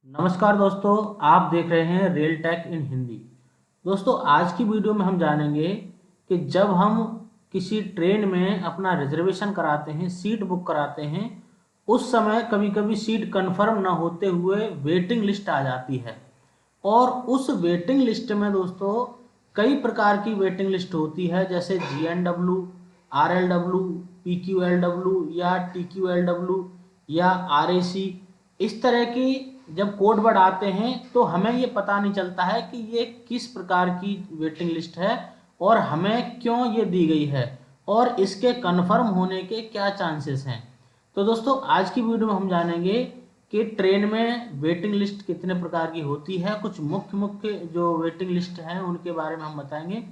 नमस्कार दोस्तों, आप देख रहे हैं रियल टेक इन हिंदी। दोस्तों, आज की वीडियो में हम जानेंगे कि जब हम किसी ट्रेन में अपना रिजर्वेशन कराते हैं, सीट बुक कराते हैं, उस समय कभी कभी सीट कंफर्म ना होते हुए वेटिंग लिस्ट आ जाती है। और उस वेटिंग लिस्ट में दोस्तों कई प्रकार की वेटिंग लिस्ट होती है, जैसे GNW, RLW, PQLW या TQLW या RAC। इस तरह की जब कोड वर्ड आते हैं तो हमें ये पता नहीं चलता है कि ये किस प्रकार की वेटिंग लिस्ट है और हमें क्यों ये दी गई है और इसके कन्फर्म होने के क्या चांसेस हैं। तो दोस्तों, आज की वीडियो में हम जानेंगे कि ट्रेन में वेटिंग लिस्ट कितने प्रकार की होती है, कुछ मुख्य मुख्य जो वेटिंग लिस्ट हैं उनके बारे में हम बताएंगे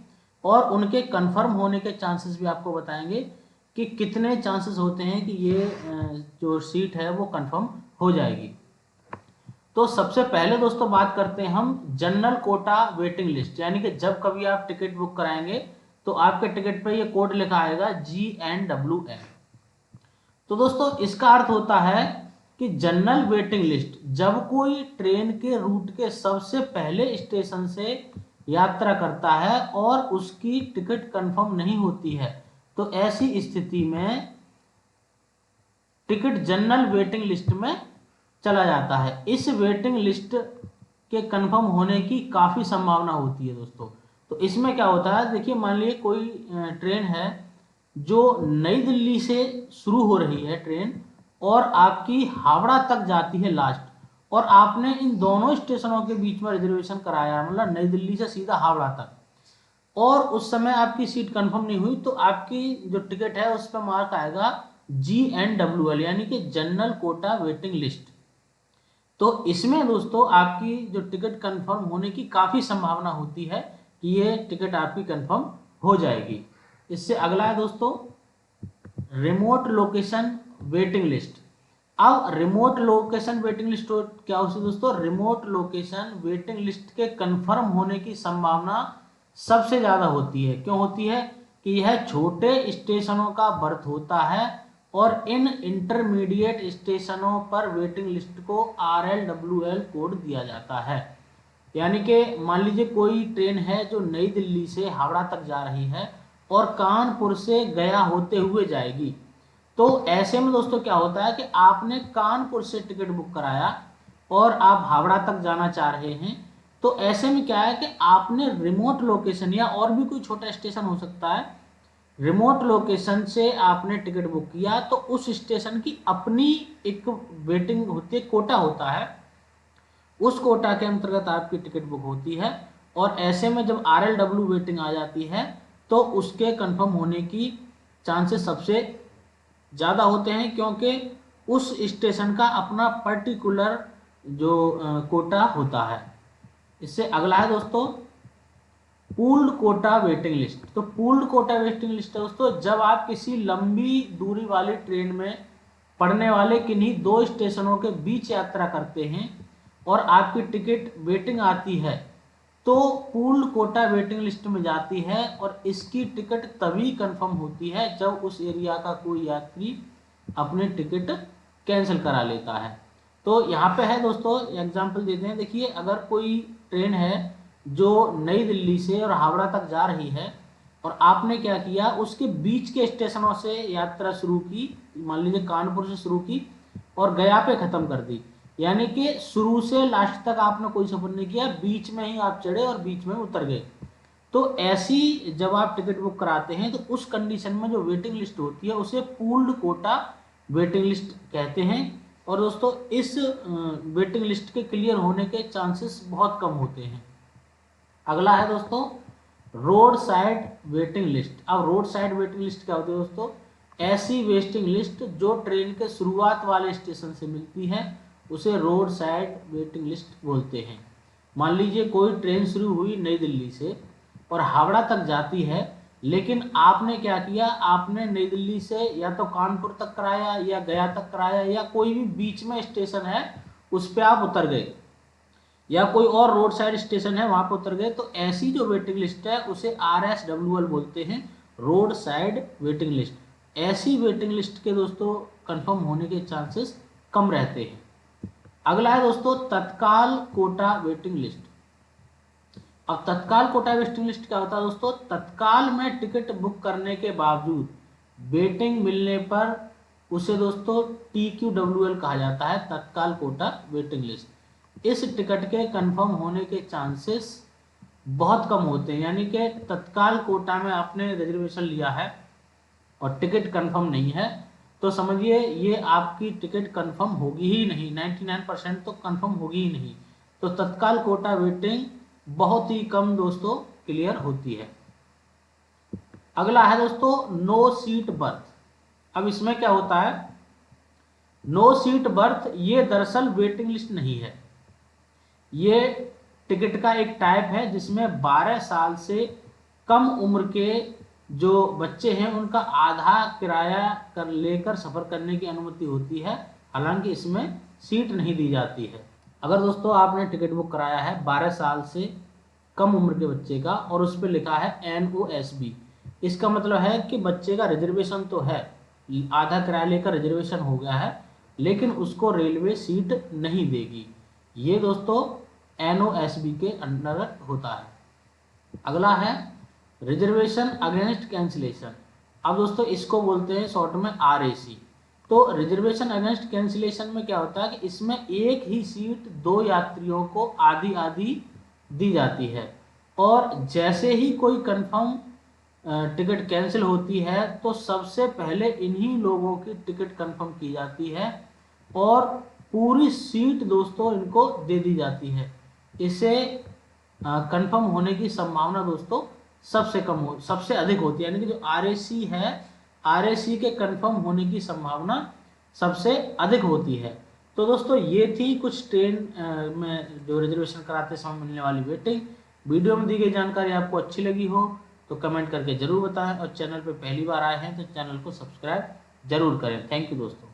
और उनके कंफर्म होने के चांसेस भी आपको बताएंगे कि कितने चांसेस होते हैं कि ये जो सीट है वो कंफर्म हो जाएगी। तो सबसे पहले दोस्तों बात करते हैं हम जनरल कोटा वेटिंग लिस्ट, यानी कि जब कभी आप टिकट बुक कराएंगे तो आपके टिकट पे ये कोड लिखा आएगा GNWM। तो दोस्तों इसका अर्थ होता है कि जनरल वेटिंग लिस्ट जब कोई ट्रेन के रूट के सबसे पहले स्टेशन से यात्रा करता है और उसकी टिकट कंफर्म नहीं होती है, तो ऐसी स्थिति में टिकट जनरल वेटिंग लिस्ट में चला जाता है। इस वेटिंग लिस्ट के कंफर्म होने की काफ़ी संभावना होती है दोस्तों। तो इसमें क्या होता है, देखिए मान लीजिए कोई ट्रेन है जो नई दिल्ली से शुरू हो रही है ट्रेन और आपकी हावड़ा तक जाती है लास्ट, और आपने इन दोनों स्टेशनों के बीच में रिजर्वेशन कराया, मतलब नई दिल्ली से सीधा हावड़ा तक, और उस समय आपकी सीट कंफर्म नहीं हुई, तो आपकी जो टिकट है उस पर मार्क आएगा GNWL, यानी कि जनरल कोटा वेटिंग लिस्ट। तो इसमें दोस्तों आपकी जो टिकट कंफर्म होने की काफ़ी संभावना होती है कि ये टिकट आपकी कंफर्म हो जाएगी। इससे अगला है दोस्तों रिमोट लोकेशन वेटिंग लिस्ट। अब रिमोट लोकेशन वेटिंग लिस्ट क्या होती है दोस्तों, रिमोट लोकेशन वेटिंग लिस्ट के कंफर्म होने की संभावना सबसे ज़्यादा होती है। क्यों होती है कि यह छोटे स्टेशनों का बर्थ होता है और इन इंटरमीडिएट स्टेशनों पर वेटिंग लिस्ट को RLWL कोड दिया जाता है। यानी कि मान लीजिए कोई ट्रेन है जो नई दिल्ली से हावड़ा तक जा रही है और कानपुर से गया होते हुए जाएगी। तो ऐसे में दोस्तों क्या होता है कि आपने कानपुर से टिकट बुक कराया और आप हावड़ा तक जाना चाह रहे हैं, तो ऐसे में क्या है कि आपने रिमोट लोकेशन या और भी कोई छोटा स्टेशन हो सकता है, रिमोट लोकेशन से आपने टिकट बुक किया, तो उस स्टेशन की अपनी एक वेटिंग होती है, कोटा होता है, उस कोटा के अंतर्गत आपकी टिकट बुक होती है। और ऐसे में जब RLW वेटिंग आ जाती है तो उसके कंफर्म होने की चांसेस सबसे ज़्यादा होते हैं, क्योंकि उस स्टेशन का अपना पर्टिकुलर जो कोटा होता है। इससे अगला है दोस्तों पूल्ड कोटा वेटिंग लिस्ट। तो पूल्ड कोटा वेटिंग लिस्ट है दोस्तों जब आप किसी लंबी दूरी वाली ट्रेन में पड़ने वाले किन्हीं दो स्टेशनों के बीच यात्रा करते हैं और आपकी टिकट वेटिंग आती है, तो पूल्ड कोटा वेटिंग लिस्ट में जाती है और इसकी टिकट तभी कंफर्म होती है जब उस एरिया का कोई यात्री अपनी टिकट कैंसिल करा लेता है। तो यहाँ पे है दोस्तों एग्जांपल देते हैं। देखिए अगर कोई ट्रेन है जो नई दिल्ली से और हावड़ा तक जा रही है और आपने क्या किया, उसके बीच के स्टेशनों से यात्रा शुरू की, मान लीजिए कानपुर से शुरू की और गया पे खत्म कर दी, यानी कि शुरू से लास्ट तक आपने कोई सफर नहीं किया, बीच में ही आप चढ़े और बीच में उतर गए। तो ऐसी जब आप टिकट बुक कराते हैं तो उस कंडीशन में जो वेटिंग लिस्ट होती है उसे पूल्ड कोटा वेटिंग लिस्ट कहते हैं। और दोस्तों इस वेटिंग लिस्ट के क्लियर होने के चांसेस बहुत कम होते हैं। अगला है दोस्तों रोड साइड वेटिंग लिस्ट। अब रोड साइड वेटिंग लिस्ट क्या होती है दोस्तों, ऐसी वेटिंग लिस्ट जो ट्रेन के शुरुआत वाले स्टेशन से मिलती है उसे रोड साइड वेटिंग लिस्ट बोलते हैं। मान लीजिए कोई ट्रेन शुरू हुई नई दिल्ली से और हावड़ा तक जाती है, लेकिन आपने क्या किया, आपने नई दिल्ली से या तो कानपुर तक कराया या गया तक कराया या कोई भी बीच में स्टेशन है उस पर आप उतर गए, या कोई और रोड साइड स्टेशन है वहां पर उतर गए, तो ऐसी जो वेटिंग लिस्ट है उसे RSWL बोलते हैं, रोड साइड वेटिंग लिस्ट। ऐसी वेटिंग लिस्ट के दोस्तों कंफर्म होने के चांसेस कम रहते हैं। अगला है दोस्तों तत्काल कोटा वेटिंग लिस्ट। अब तत्काल कोटा वेटिंग लिस्ट क्या होता है दोस्तों? तत्काल में टिकट बुक करने के बावजूद वेटिंग मिलने पर उसे दोस्तों TQWL कहा जाता है, तत्काल कोटा वेटिंग लिस्ट। इस टिकट के कंफर्म होने के चांसेस बहुत कम होते हैं, यानी कि तत्काल कोटा में आपने रिजर्वेशन लिया है और टिकट कंफर्म नहीं है तो समझिए ये आपकी टिकट कंफर्म होगी ही नहीं, 99% तो कंफर्म होगी ही नहीं। तो तत्काल कोटा वेटिंग बहुत ही कम दोस्तों क्लियर होती है। अगला है दोस्तों नो सीट बर्थ। अब इसमें क्या होता है? नो सीट बर्थ ये दरअसल वेटिंग लिस्ट नहीं है, ये टिकट का एक टाइप है जिसमें 12 साल से कम उम्र के जो बच्चे हैं उनका आधा किराया कर लेकर सफ़र करने की अनुमति होती है, हालांकि इसमें सीट नहीं दी जाती है। अगर दोस्तों आपने टिकट बुक कराया है 12 साल से कम उम्र के बच्चे का और उस पर लिखा है NOSB, इसका मतलब है कि बच्चे का रिजर्वेशन तो है, आधा किराया लेकर रिजर्वेशन हो गया है, लेकिन उसको रेलवे सीट नहीं देगी। ये दोस्तों NOSB के अंडर होता है। अगला है रिजर्वेशन अगेंस्ट कैंसिलेशन। अब दोस्तों इसको बोलते हैं शॉर्ट में RAC। तो रिजर्वेशन अगेंस्ट कैंसिलेशन में क्या होता है कि इसमें एक ही सीट दो यात्रियों को आधी आधी दी जाती है, और जैसे ही कोई कंफर्म टिकट कैंसिल होती है तो सबसे पहले इन्हीं लोगों की टिकट कंफर्म की जाती है और पूरी सीट दोस्तों इनको दे दी जाती है। इसे कंफर्म होने की संभावना दोस्तों सबसे अधिक होती है, यानी कि जो RAC है, RAC के कंफर्म होने की संभावना सबसे अधिक होती है। तो दोस्तों ये थी कुछ ट्रेन में जो रिजर्वेशन कराते समय मिलने वाली वेटिंग। वीडियो में दी गई जानकारी आपको अच्छी लगी हो तो कमेंट करके जरूर बताएं, और चैनल पर पहली बार आए हैं तो चैनल को सब्सक्राइब जरूर करें। थैंक यू दोस्तों।